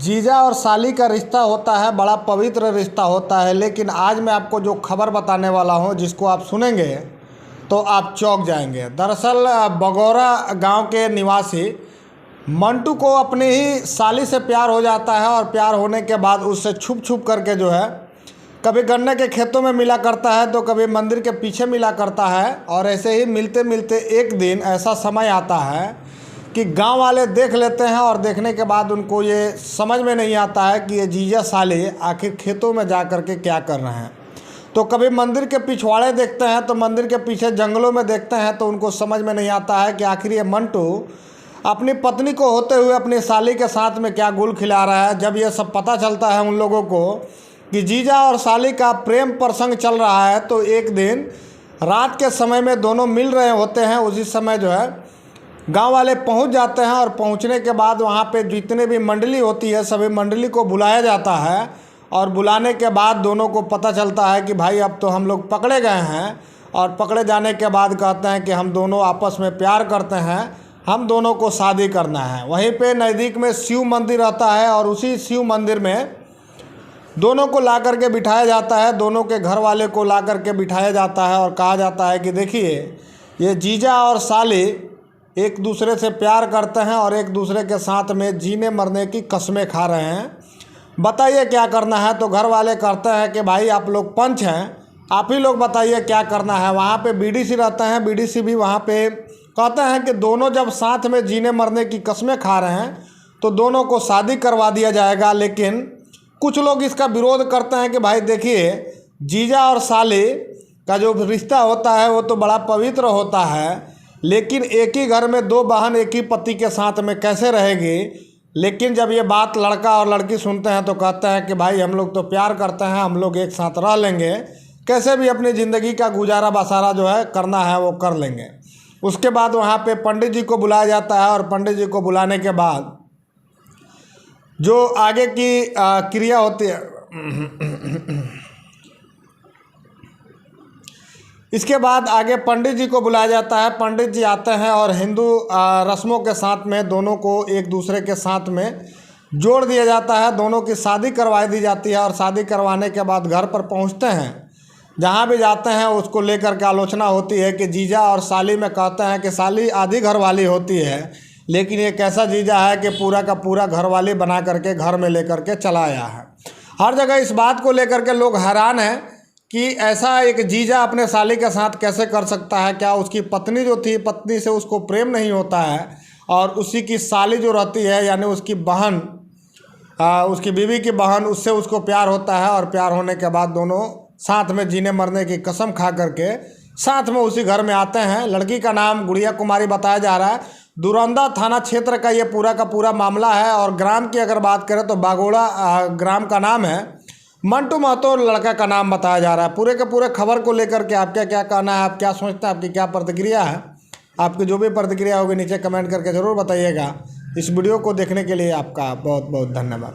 जीजा और साली का रिश्ता होता है, बड़ा पवित्र रिश्ता होता है। लेकिन आज मैं आपको जो खबर बताने वाला हूँ, जिसको आप सुनेंगे तो आप चौंक जाएंगे। दरअसल बगौरा गांव के निवासी मंटू को अपनी ही साली से प्यार हो जाता है और प्यार होने के बाद उससे छुप छुप करके जो है कभी गन्ने के खेतों में मिला करता है तो कभी मंदिर के पीछे मिला करता है। और ऐसे ही मिलते मिलते एक दिन ऐसा समय आता है कि गांव वाले देख लेते हैं और देखने के बाद उनको ये समझ में नहीं आता है कि ये जीजा साली आखिर खेतों में जा कर के क्या कर रहे हैं। तो कभी मंदिर के पिछवाड़े देखते हैं तो मंदिर के पीछे जंगलों में देखते हैं तो उनको समझ में नहीं आता है कि आखिर ये मंटू अपनी पत्नी को होते हुए अपनी साली के साथ में क्या गुल खिला रहा है। जब ये सब पता चलता है उन लोगों को कि जीजा और साली का प्रेम प्रसंग चल रहा है, तो एक दिन रात के समय में दोनों मिल रहे होते हैं। उसी समय जो है गांव वाले पहुंच जाते हैं और पहुंचने के बाद वहां पे जितने भी मंडली होती है सभी मंडली को बुलाया जाता है। और बुलाने के बाद दोनों को पता चलता है कि भाई अब तो हम लोग पकड़े गए हैं। और पकड़े जाने के बाद कहते हैं कि हम दोनों आपस में प्यार करते हैं, हम दोनों को शादी करना है। वहीं पे नज़दीक में शिव मंदिर रहता है और उसी शिव मंदिर में दोनों को ला करके बिठाया जाता है, दोनों के घर वाले को ला करके बिठाया जाता है और कहा जाता है कि देखिए ये जीजा और साली एक दूसरे से प्यार करते हैं और एक दूसरे के साथ में जीने मरने की कसमें खा रहे हैं, बताइए क्या करना है। तो घर वाले कहते हैं कि भाई आप लोग पंच हैं, आप ही लोग बताइए क्या करना है। वहाँ पे बीडीसी रहते हैं, बीडीसी भी वहाँ पे कहते हैं कि दोनों जब साथ में जीने मरने की कसमें खा रहे हैं तो दोनों को शादी करवा दिया जाएगा। लेकिन कुछ लोग इसका विरोध करते हैं कि भाई देखिए जीजा और साली का जो रिश्ता होता है वो तो बड़ा पवित्र होता है, लेकिन एक ही घर में दो बहन एक ही पति के साथ में कैसे रहेगी। लेकिन जब ये बात लड़का और लड़की सुनते हैं तो कहते हैं कि भाई हम लोग तो प्यार करते हैं, हम लोग एक साथ रह लेंगे, कैसे भी अपनी ज़िंदगी का गुजारा बसारा जो है करना है वो कर लेंगे। उसके बाद वहाँ पे पंडित जी को बुलाया जाता है और पंडित जी को बुलाने के बाद जो आगे की क्रिया होती है इसके बाद आगे पंडित जी को बुलाया जाता है। पंडित जी आते हैं और हिंदू रस्मों के साथ में दोनों को एक दूसरे के साथ में जोड़ दिया जाता है, दोनों की शादी करवा दी जाती है। और शादी करवाने के बाद घर पर पहुंचते हैं, जहां भी जाते हैं उसको लेकर के आलोचना होती है कि जीजा और साली में कहते हैं कि साली आधी घर वाली होती है, लेकिन ये कैसा जीजा है कि पूरा का पूरा घर वाली बना करके घर में लेकर के चला आया है। हर जगह इस बात को लेकर के लोग हैरान हैं कि ऐसा एक जीजा अपने साली के साथ कैसे कर सकता है। क्या उसकी पत्नी जो थी, पत्नी से उसको प्रेम नहीं होता है और उसी की साली जो रहती है यानी उसकी बहन, उसकी बीवी की बहन, उससे उसको प्यार होता है। और प्यार होने के बाद दोनों साथ में जीने मरने की कसम खा करके साथ में उसी घर में आते हैं। लड़की का नाम गुड़िया कुमारी बताया जा रहा है। दुरंदा थाना क्षेत्र का ये पूरा का पूरा मामला है। और ग्राम की अगर बात करें तो बागोड़ा ग्राम का नाम है। मंटू महतो लड़का का नाम बताया जा रहा है। पूरे के पूरे खबर को लेकर के आपका क्या कहना है, आप क्या सोचते हैं, आपकी क्या प्रतिक्रिया है? आपकी जो भी प्रतिक्रिया होगी नीचे कमेंट करके ज़रूर बताइएगा। इस वीडियो को देखने के लिए आपका बहुत बहुत धन्यवाद।